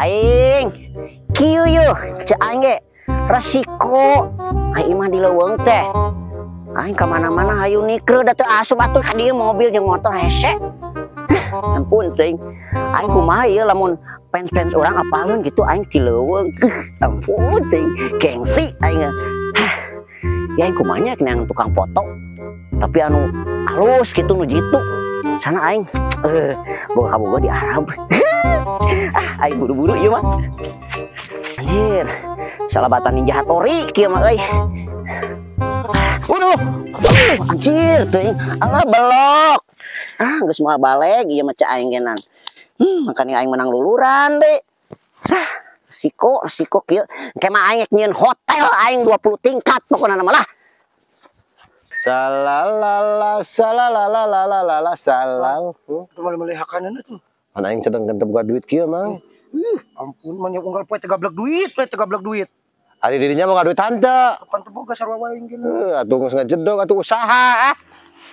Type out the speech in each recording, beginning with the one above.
Aing kieu yeuh cek aing ge resiko aing mah di leuweung teh aing ka mana-mana hayu nikreu da teu asup atuh ka dieu mobil jeung motor hese. Ampun teuing aing kumaha ieu lamun fans-fans urang apaleun gitu aing ti leuweung. Ampun teuing gengsi aing. Ya aing kumaha nya kena tukang foto tapi anu halus gitu nu jitu sana aing boga-boga di Arab. Aing buru-buru ieu mah. Anjir, salabatan ninja Hattori kieu mah euy. Waduh. Anjir teuing, alah belok. Geus moal baleg ieu mah cak aing genan. Makanya aing menang luluran deh. Resiko kieu. Engke mah aing nyieun hotel aing 20 tingkat pokona mah lah. Salalala salalala salang. Itu malih-malih hakanan tuh. Mana aing sedang gantep gua duit kieu mang. Ampun mah nya unggal poe teh gablek duit. Ari dirinya mau duit handa. Kapan teu boga sarua wae gini. Atuh geus ngajedog atuh usaha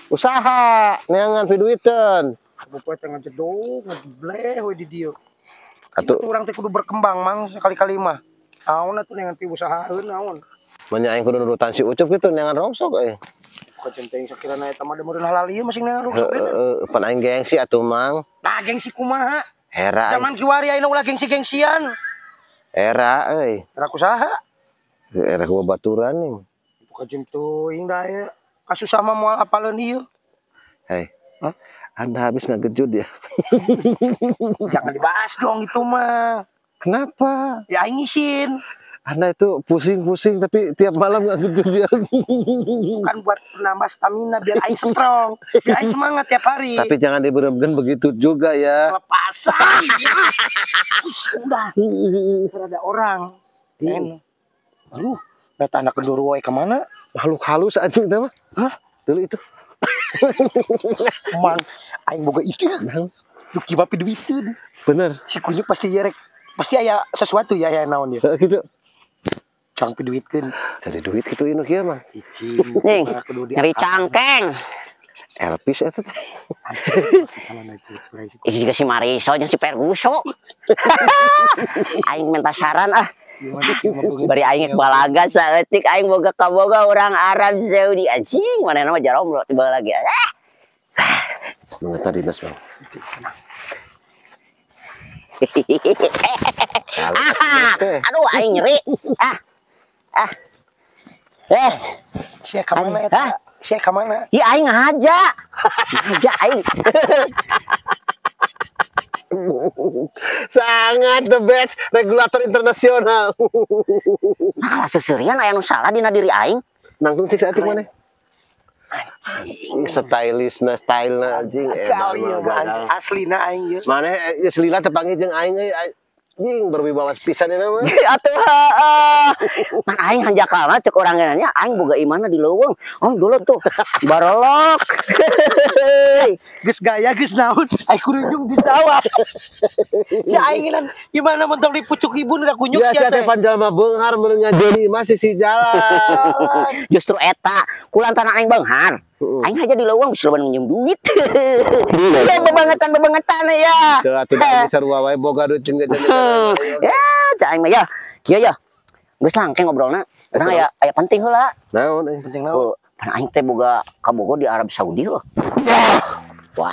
Usaha neangan pi duiteun. Poe teh ngajedog, ngajebleh we di dieu. Atuh urang teh kudu berkembang mang sekali-kali mah. Naon atuh neangan pi usahaeun naon. mun aing kudu nurutan si Ucup kitu neangan rongsok Kacenteng sakirana eta mah da meureun halal ieu masing neangan rongsok pan aing gengsi atuh mang. Nah gengsi kumaha? Hera. Zaman kiwari ayeuna ulah gengsi-gengsian. Era euy. Era kusaha? Era ku baturan nih. Kajem teuing da aya. Kasusah mah moal apaleun ieu. Hei. Anda habis ngagejud ya. Jangan dibahas dong itu mah. Kenapa? Ya aing isin. Anda itu pusing-pusing tapi tiap malam ngagejud ya. Bukan buat menambah stamina biar aing strong. Biar aing semangat tiap hari. Tapi jangan diberem-berem begitu juga ya. Lepasan. Udah. Ada orang. Aduh, data anak keduru wae kemana? Makhluk halus anjing teh mah. Hah? Dulu itu. Mang, aing boga itu. Lu kibapi duiteun. Bener. Si kunyuk pasti yerek. Pasti aya sesuatu ya aya naon dia. Gitu. Cang pi duitkeun. Cari duit kitu ieu kieu mah. Cicing. Nih, nyari cangkeng. Elvis eta. Ini juga si Mariso jeung si Perguso. Aing minta saran bari aing balaga saeutik aing boga kaboga orang Arab Saudi anjing manehna mah jaromlo tiba lagi. Mengeta dinas bang. Aduh aing nyeri. Sia ka mana eta? Sia ka mana? Ya aing ngaja aing. Sangat the best regulator internasional. Nah, seserian aya nu salah dina diri aing. Nangtung cik saeutik maneh. Anjing stylishna stylena anjing edan aslina aing ieu. Maneh geus lila teu panggih jeung aing euy. Anjing berwibawa pisan eta mah. Atuh heeh. Man aing hanjakalna cek urang nanya aing boga imana di leuweung. Oh dulu tuh barolok. Geus gaya geus naon? Aing kurujung di sawah. Si aing nan gimana mentok di pucuk ibu udah kunyuk sia teh. Biasa teh jalma beunghar meureun ngajeni masih si jalan. Justru eta kulantaran aing beunghar. Aing aja di leuweung bisa minjem duit. Ya bebangetan ya. Teu atuh sarua wae boga duit jeung jajan. Ya, cak aing mah ya. Kieu ya. Geus langke ngobrolna. Urang aya penting heula. Naon penting naon? Pan aing teh boga kabogo di Arab Saudi heuh.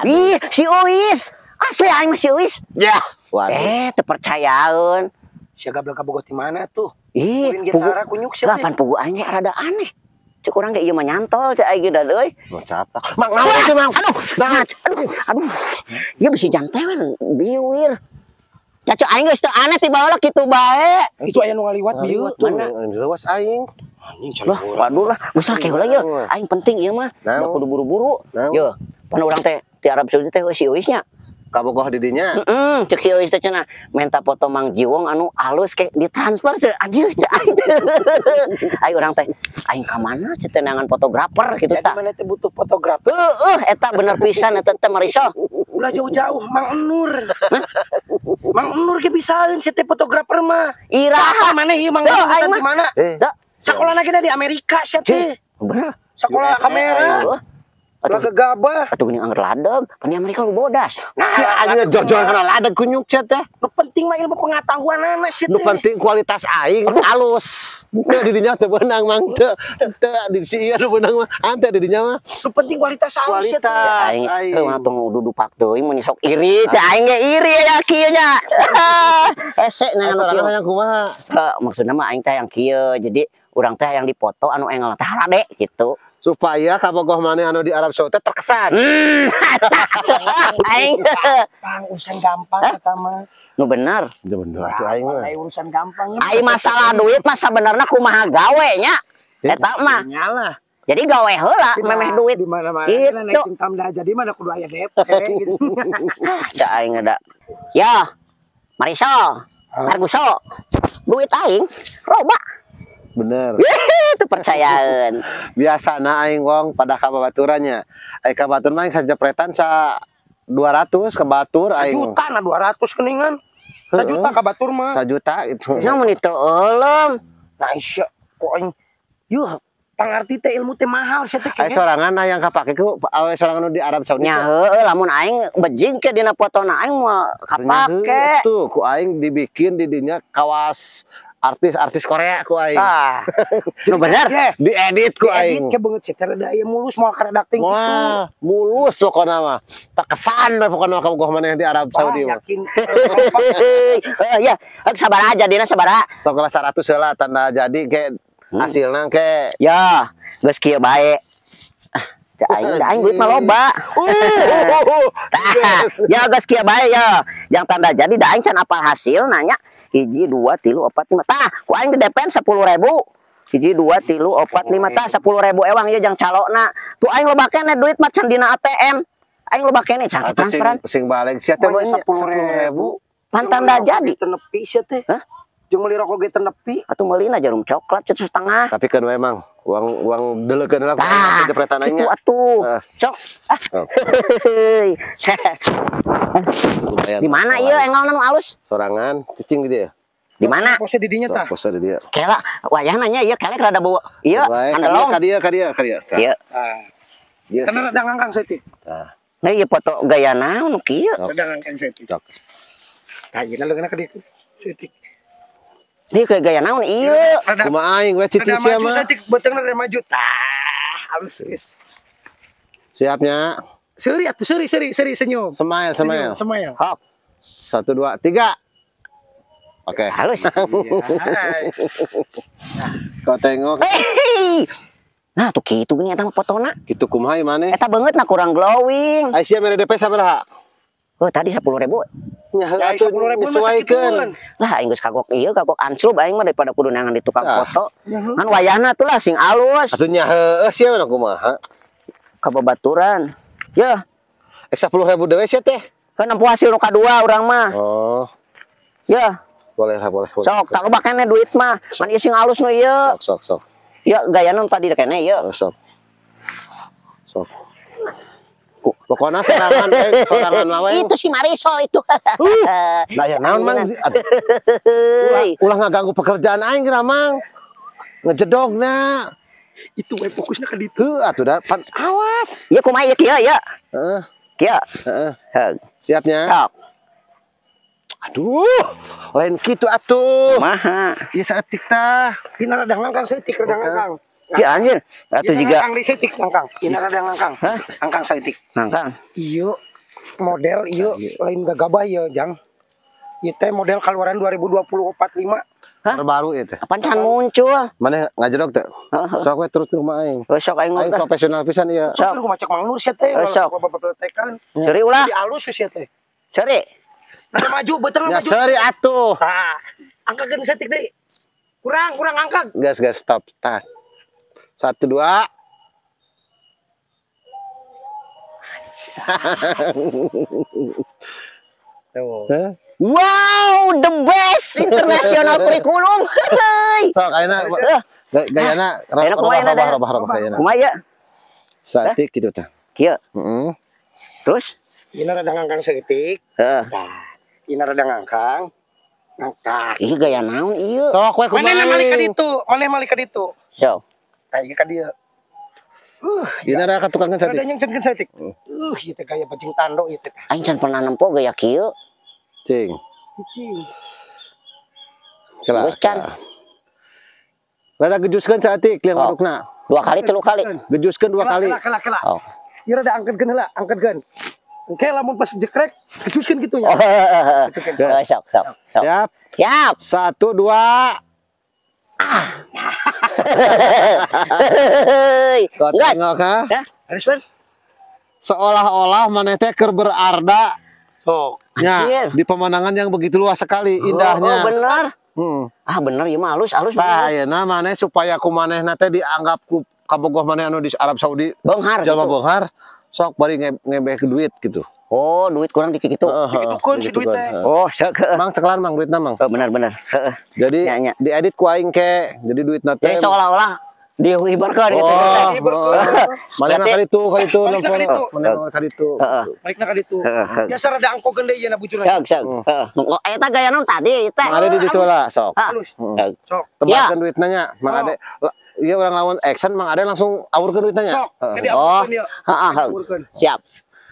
Ih, si Uis. Asli aing mah si Uis. Ya. Waduh. Teu percayaeun. Sia gablek kabogo ti mana tuh? Ih, gitar kunyuk sia. Pan pugu aing rada aneh. Cek urang ge ieu mah nyantol cak aing da euy. Mau capak. Mang naon teh mang? Aduh. Ieu bisi jam tewel biwir. Ya cek aing geus teu aneh ti baheula kitu bae. Itu aya nu ngaliwat bieu mana? Lewas aing. Anjing waduh lah, geusake heula ieu. Aing penting ieu mah. Da kudu buru-buru. Yeuh, pan urang teh ti Arab Saudi teh si Uisnya. Kabogoh di dinya. Cek si Uis teh cenah minta foto Mang Jiwong anu alus ke ditransfer anjir cek aing. Aing urang teh aing ka mana cek teh neangan fotografer kitu tah. Jadi mana teh butuh fotografer. Eta bener pisan eta teh Mariso. Ulah jauh-jauh Mang Nur. Mang Nur ke bisaeun si teh fotografer mah. Iraha Mana ieu Mang Tuh, Nur aing di mana? Da, Sekolah lagi di Amerika sia teh. bener. Sekolah kamera. Ulah gegabah. Atuh geuning angger ladeg, pan di Amerika lu bodas. Si anjing jor-jor kana ladeg kunyuk cat teh. Nu penting mah ilmu pengetahuan anak sih Nu teh. penting kualitas aing alus. Teu di dinya teu beunang mang teu di si ieu nu beunang mah. Ante di dinya mah. Nu penting kualitas alus sih teh. Kualitas. Aing aing. mah tong dudupak teuing mun sok iri, cai aing ge iri ya kieu nya. Ese na anu kieu. Sorangan yang kumaha? Maksudna mah aing teh yang kieu. Jadi urang teh yang dipoto anu engel teh rade gitu. Supaya kabogoh maneh anu di Arab Saudi terkesan. Aing Gampang, urusan gampang kata mah. nu bener. Ya bener atuh aing mah. Ai urusan gampang. Aing masalah duit mah sebenarnya kumaha gawe nya. Eta mah. Nyalah. Jadi gawe heula memeh duit. Di mana-mana Gitu. naikin tamdah jadi mana kudu aya DP gitu. Da aing ada. Ya. Marisol, Arguso. Duit aing loba. Bener. Itu percayaan. Biasana aing wong pada kabaturannya. Aing kabatur mah aing sajepretan sa 200 ke batur aing. Juta na 200 keningan. Sajuta ka batur mah. 1 juta itu. Namun itu euleum. Nah isya kok aing yuh pangarti teh ilmu teh mahal sia teh Aing sorangan yang kapake ku awe sorangan nu di Arab Saudi. Nya heueuh lamun aing bejing ke dina fotona aing mah kapake. Tuh ku aing dibikin di dinya kawas artis-artis Korea ku aing. Ah. Nu bener. Diedit ku Edit aing. ke beungeut sia teh da aya mulus moal karedakting kitu. Wah, mulus pokona mah. Terkesan we pokona kabogoh maneh di Arab Saudi mah. Yakin. Ya, sabar aja dina sabaraha. Sok lah 100 heula tanda jadi ke hasilna ke. Ya, geus kieu bae. Da aing duit mah loba. Tah, ya geus kieu bae ya. Yang tanda jadi da aing can apa hasil nanya 1 2 3 4 5. Tah, ku aing di DP 10.000. 1 2 3 4 5 tah 10.000 ewang ieu jang calona. Tu aing loba keneh duit mah can dina ATM. Aing loba keneh can Atuh transferan. sing balik sia teh mah 10.000. Pan tanda jadi. Tenepi sia teh. Hah? Jeung meuli rokok ge tenepi. Atuh meulina jarum coklat 1,5. Tapi kan memang uang deleukeun lah Tah, jepretan aing itu nya. atuh. Sok. Oh. Lumayan. Di mana ieu engelna nu alus? Sorangan cicing gitu ya. Di mana? Pose di dinya tah. Pose di dia. Kela wayahna nya ieu kelek rada bau. Ieu andelong. Ka dia. Ieu. Ah. Dia. Karena rada ngangkang seutik. Tah. Nah ieu foto gaya naon nu kieu? Rada ngangkang seutik. Cok. Ayeuna leungna ka dieu. Seutik. Ieu ke gaya naon ieu? Rada Kumaha aing we cicing sia maju mah. seutik beutengna rada maju. Tah, halus geus. Siapnya. Seuri atuh, seuri senyum. Smile. Smile. Hop, 1 2 3. Oke. halus. Kau tengok Hei. Nah tuh kitu gini eta mah fotona. gitu kumaha ieu maneh. Eta beungeut na kurang glowing. Ai sia mere DP sabaraha? Oh tadi 10.000. Nya Ya, atuh 10.000 mah nyesuaikeun. Lah aing geus kagok ieu kagok ansrub aing mah daripada kudu nangan di tukang Ah. foto. Kan wayahna tuh lah sing alus. Atuh nya heueuh sia mana kumaha? Kababaturan. Ya, Ek 10.000 dewe sia teh. kan nempuh hasil nu kadua urang mah. Oh, Ya, boleh. sok tak loba keneh duit mah. Man ieu sing alus nu ieu. Sok. Ya gayana nu tadi keneh ieu. Oh, sok. Pokoknya sorangan mah we. Itu si Marisol itu. Nah, ya naon mang? Ulah ngaganggu pekerjaan aing geura mang. Ngejedogna. Itu we fokusna ka ditu. Heuh atuh da pan awas. Ieu kumaha ieu kieu ya? Heeh, Kieu. heeh. Heug. Siapnya? Sok. Aduh, lain kitu atuh. Kumaha? Ieu saeutik tah. Dina rada ngangkang seutik rada ngangkang. Si anjir. Atuh juga ngangkang di seutik ngangkang. Dina rada ngangkang. Hah? Ngangkang seutik. nangkang. Ieu model ieu lain gagabah ieu jang. Ieu teh model keluaran 2020-45. Hah? Terbaru itu. Apaan can muncul? Mana ngajedog teh? Heeh. Sok we terus rumah aing. Besok aing Aing mah. profesional pisan ieu. Sok aku macak Mang Nur sia teh. Sok. Tekan. Seri ulah. Di alus sia teh. Seri. Rada maju betul Ya maju. seri atuh. Tah. Angka geun seutik deui. Kurang angka. Gas stop. Tah. 1 2. Hah? Wow, the best international curriculum. Heuy. Sok ayeuna gayana Ayeuna kumaha ayeuna dah? robah gayana. Kumaha ya? Satik kitu tah. Kieu. Heeh. Terus Ina rada ngangkang seetik. Heeh. Ina rada ngangkang. Ngangkang. Ieu gaya naon ieu? Sok we Maneh kumaha. malik ka ditu. Maneh malik ka ditu. So. Kayak ka dieu. Dina ra ka tukang Rada cantik. nyengcenkeun seetik. Ieu teh gaya bajing tando ieu teh. Aing can pernah nempo gaya kieu. Cing. Cicing. Kela. Geus can. Rada gejuskeun saeutik liang Oh. wadukna. 2 kali 3 kali. Gejuskeun 2 kali. Kela. Oh. Ieu rada angketkeun heula, angketkeun. Engke lamun pas jekrek, kecuskeun kitu nya. Oh, sok. Siap. Siap. 1 2. Kau Gas. tengok ha? Ya. Arisman. Seolah-olah maneh teh keur berarda Oh, nya Anjir. di pemandangan yang begitu luas sekali Oh, indahnya. bener. Ah Bener ieu mah halus Tah bener. ayeuna maneh supaya ku manehna teh dianggap ku kabogoh maneh anu di Arab Saudi Beunghar jalma gitu. beunghar sok bari ngebeh duit gitu. Oh, duit kurang dikit gitu. Dikitukeun si duit teh. Oh, sok. Mang ceklan mang duitna mang. Bener. Heeh. Jadi Nya, nya. diedit ku aing ke. Jadi duitna teh. Jadi seolah-olah dihibarkan gitu. Oh, Hibarkeun. mana mah kali itu Balik na nelpon. kali itu. Mana mah kali itu. Heeh. Balikna ka ditu. Heeh. Biasa rada angkokeun deui nya bujuran. Sok. Heeh. Oh, eta gaya naon tadi teh? Mang ade di ditu lah sok. Ah. Halus. Sok. Sok. Tembakkeun duitna nya. Mang Oh. ade ieu urang lawan action Mang ade langsung awurkeun duitna nya. Sok. Jadi Oh. angkokeun ieu. Heeh. Siap.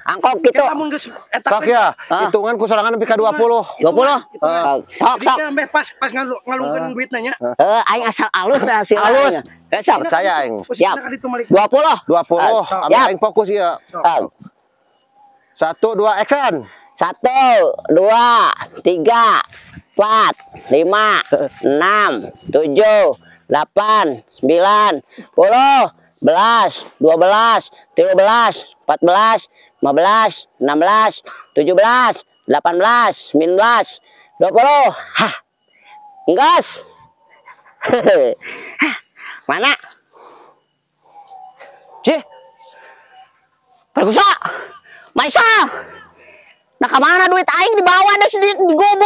Angkok gitu. Kita mun geus eta Sok ya, Ah. hitungan ku sorangan nepi ka 20. 20. Sok. Jadi meh pas ngalungkeun duitna nya. Aing asal alus hasil. Halus. Sok. Percaya aing. Siap. 20. 20. 20. Siap. Ambil aing fokus ya. Sok. 1 2 action. 1, 2, 3, 4, 5, 6, 7, 8, 9, 10, 11, 12, 13, 14, 15, 16, 17, 18, 19, 20. Hah. Gas. Mana? Cih. Pergusa. Maisa. Nah kemana duit aing dibawa ada sedikit digobok.